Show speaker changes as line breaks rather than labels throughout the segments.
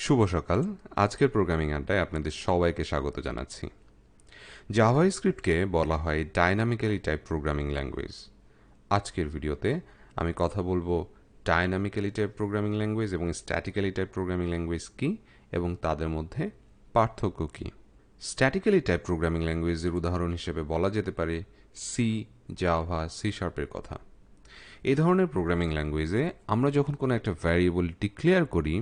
শুভ সকাল। আজকের প্রোগ্রামিং আড্ডায় আপনাদের সবাইকে স্বাগত জানাচ্ছি। জাভাস্ক্রিপ্টকে বলা হয় ডাইনামিক্যালি টাইপ প্রোগ্রামিং ল্যাঙ্গুয়েজ। আজকের ভিডিওতে আমি কথা বলবো ডাইনামিক্যালি টাইপ প্রোগ্রামিং ল্যাঙ্গুয়েজ এবং স্ট্যাটিক্যালি টাইপ প্রোগ্রামিং ল্যাঙ্গুয়েজ কী এবং তাদের মধ্যে পার্থক্য কী। স্ট্যাটিক্যালি টাইপ প্রোগ্রামিং ল্যাঙ্গুয়েজের উদাহরণ হিসেবে বলা যেতে পারে সি, জাভা, সি শার্পের কথা। এই ধরনের প্রোগ্রামিং ল্যাঙ্গুয়েজে আমরা যখন কোনো একটা ভ্যারিয়েবল ডিক্লেয়ার করি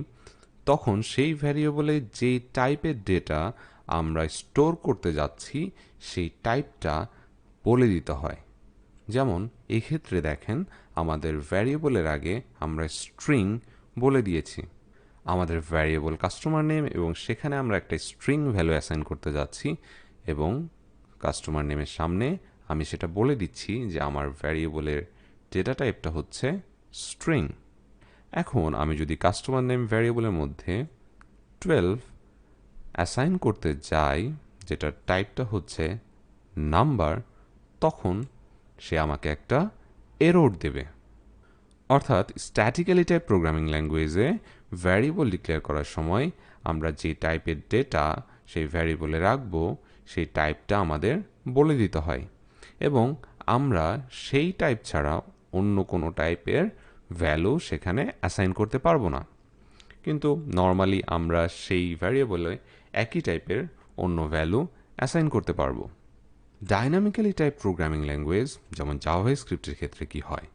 তখন সেই ভ্যারিয়েবলে যে টাইপের ডেটা আমরা স্টোর করতে যাচ্ছি সেই টাইপটা বলে দিতে হয়। যেমন এক্ষেত্রে দেখেন আমাদের ভ্যারিয়েবলের আগে আমরা স্ট্রিং বলে দিয়েছি। আমাদের ভ্যারিয়েবল কাস্টমার নেম এবং সেখানে আমরা একটা স্ট্রিং ভ্যালু অ্যাসাইন করতে যাচ্ছি এবং কাস্টমার নেমের সামনে আমি সেটা বলে দিচ্ছি যে আমার ভ্যারিয়েবলের ডেটা টাইপটা হচ্ছে স্ট্রিং। এখন আমি যদি কাস্টমার নেম ভ্যারিয়েবলের মধ্যে 12 অ্যাসাইন করতে যাই যেটার টাইপটা হচ্ছে নাম্বার, তখন সে আমাকে একটা এরর দেবে। অর্থাৎ স্ট্যাটিক্যালি টাইপ প্রোগ্রামিং ল্যাঙ্গুয়েজে ভ্যারিয়েবল ডিক্লেয়ার করার সময় আমরা যে টাইপের ডেটা সেই ভ্যারিয়েবলে রাখবো সেই টাইপটা আমাদের বলে দিতে হয় এবং আমরা সেই টাইপ ছাড়া অন্য কোনো টাইপের ভ্যালু সেখানে অ্যাসাইন করতে পারবো না। কিন্তু নর্মালি আমরা সেই ভ্যারিয়েবলে একই টাইপের অন্য ভ্যালু অ্যাসাইন করতে পারবো। ডাইনামিক্যালি টাইপ প্রোগ্রামিং ল্যাঙ্গুয়েজ যেমন জাভাস্ক্রিপ্টের ক্ষেত্রে কি হয়,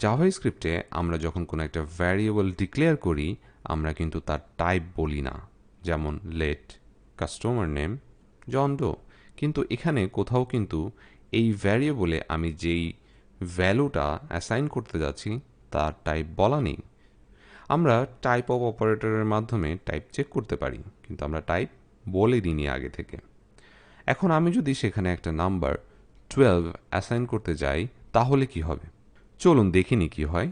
জাভাস্ক্রিপ্টে আমরা যখন কোনো একটা ভ্যারিয়েবল ডিক্লেয়ার করি আমরা কিন্তু তার টাইপ বলি না, যেমন let, customer name, John Doe. কিন্তু এখানে কোথাও কিন্তু এই ভ্যারিয়েবলে আমি যেই ভ্যালুটা অ্যাসাইন করতে যাচ্ছি তার টাইপ বলা নেই। আমরা টাইপ অফ অপারেটরের মাধ্যমে টাইপ চেক করতে পারি, কিন্তু আমরা টাইপ বলে দিইনি আগে থেকে। এখন আমি যদি সেখানে একটা নাম্বার 12 অ্যাসাইন করতে যাই তাহলে কি হবে, চলুন দেখিনি কি হয়।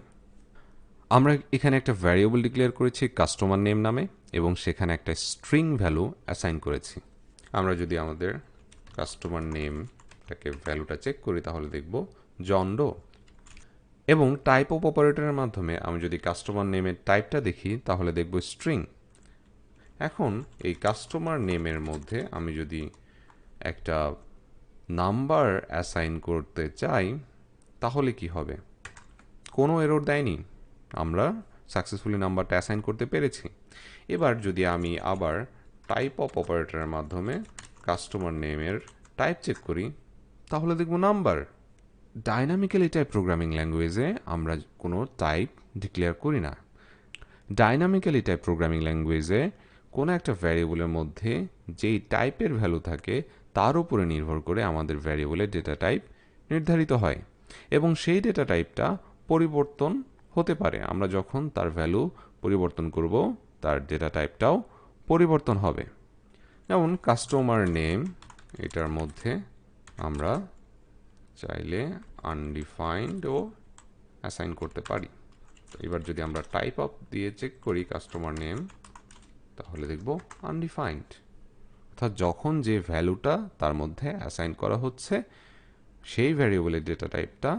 আমরা এখানে একটা ভ্যারিয়েবল ডিক্লেয়ার করেছি কাস্টমার নেম নামে এবং সেখানে একটা স্ট্রিং ভ্যালু অ্যাসাইন করেছি। আমরা যদি আমাদের কাস্টমার নেমটাকে ভ্যালুটা চেক করি তাহলে দেখব জন ডো। এবং টাইপ অফ অপারেটরের মাধ্যমে আমি যদি কাস্টমার নেমের টাইপটা দেখি তাহলে দেখব স্ট্রিং। এখন এই কাস্টমার নেমের মধ্যে আমি যদি একটা নাম্বার অ্যাসাইন করতে চাই তাহলে কি হবে, কোনো এরর দেয়নি, আমরা সাকসেসফুলি নাম্বারটা অ্যাসাইন করতে পেরেছি। এবার যদি আমি আবার টাইপ অফ অপারেটরের মাধ্যমে কাস্টমার নেমের টাইপ চেক করি তাহলে দেখব নাম্বার। ডাইনামিক্যালি টাইপ প্রোগ্রামিং ল্যাঙ্গুয়েজে আমরা কোনো টাইপ ডিক্লেয়ার করি না। ডাইনামিক্যালি টাইপ প্রোগ্রামিং ল্যাঙ্গুয়েজে কোনো একটা ভ্যারিয়েবলের মধ্যে যেই টাইপের ভ্যালু থাকে তার উপরে নির্ভর করে আমাদের ভ্যারিয়েবলের ডেটা টাইপ নির্ধারিত হয় এবং সেই ডেটা টাইপটা পরিবর্তন হতে পারে। আমরা যখন তার ভ্যালু পরিবর্তন করব তার ডেটা টাইপটাও পরিবর্তন হবে। যেমন কাস্টমার নেম, এটার মধ্যে আমরা চাইলে আনডিফাইন্ডও অ্যাসাইন করতে পারি। তো এবার যদি আমরা টাইপ অফ দিয়ে চেক করি কাস্টমার নেম তাহলে দেখব আনডিফাইন্ড। অর্থাৎ যখন যে ভ্যালুটা তার মধ্যে অ্যাসাইন করা হচ্ছে সেই ভ্যারিয়েবলের ডেটা টাইপটা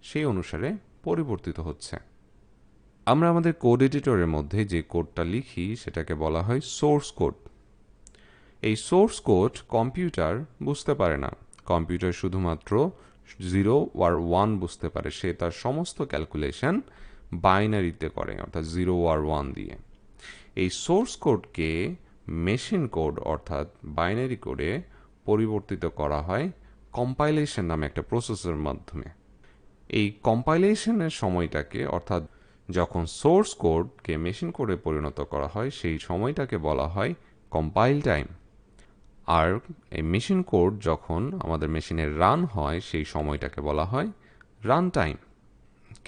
সেই অনুসারে পরিবর্তিত হচ্ছে। আমরা আমাদের কোড এডিটরের মধ্যে যে কোডটা লিখি সেটাকে বলা হয় সোর্স কোড। এই সোর্স কোড কম্পিউটার বুঝতে পারে না, কম্পিউটার শুধুমাত্র 0 আর 1 বুঝতে পারে। সে তার সমস্ত ক্যালকুলেশন বাইনারিতে করে, অর্থাৎ 0 আর 1 দিয়ে। এই সোর্স কোডকে মেশিন কোড অর্থাৎ বাইনারি কোডে পরিবর্তিত করা হয় কম্পাইলেশন নামে একটা প্রসেসের মাধ্যমে। এই কম্পাইলেশনের সময়টাকে, অর্থাৎ যখন সোর্স কোডকে মেশিন কোডে পরিণত করা হয় সেই সময়টাকে বলা হয় কম্পাইল টাইম। আর এই মেশিন কোড যখন আমাদের মেশিনে রান হয় সেই সময়টাকে বলা হয় রান টাইম।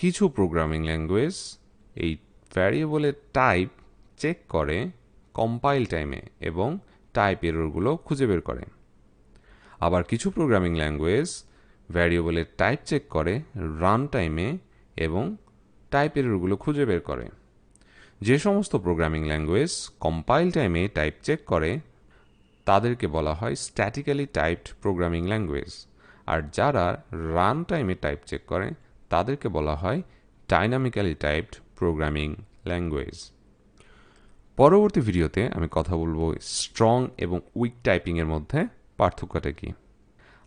কিছু প্রোগ্রামিং ল্যাঙ্গুয়েজ এই ভ্যারিয়েবলের টাইপ চেক করে কম্পাইল টাইমে এবং টাইপ এররগুলো খুঁজে বের করে। আবার কিছু প্রোগ্রামিং ল্যাঙ্গুয়েজ ভ্যারিয়েবলের টাইপ চেক করে রান টাইমে এবং টাইপ এররগুলো খুঁজে বের করে। যে সমস্ত প্রোগ্রামিং ল্যাঙ্গুয়েজ কম্পাইল টাইমে টাইপ চেক করে তাদেরকে বলা হয় স্ট্যাটিক্যালি টাইপড প্রোগ্রামিং ল্যাঙ্গুয়েজ, আর যারা রান টাইমে টাইপ চেক করে তাদেরকে বলা হয় ডাইনামিক্যালি টাইপড প্রোগ্রামিং ল্যাঙ্গুয়েজ। পরবর্তী ভিডিওতে আমি কথা বলবো স্ট্রং এবং উইক টাইপিংয়ের মধ্যে পার্থক্যটা কী।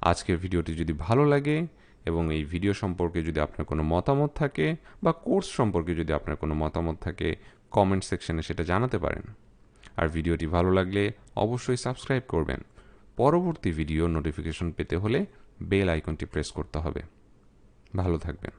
আজকের ভিডিওটি যদি ভালো লাগে এবং এই ভিডিও সম্পর্কে যদি আপনার কোনো মতামত থাকে বা কোর্স সম্পর্কে যদি আপনার কোনো মতামত থাকে, কমেন্ট সেকশনে সেটা জানাতে পারেন। আর ভিডিওটি ভালো লাগলে অবশ্যই সাবস্ক্রাইব করবেন। পরবর্তী ভিডিও নোটিফিকেশন পেতে হলে বেল আইকনটি প্রেস করতে হবে। ভালো থাকবেন।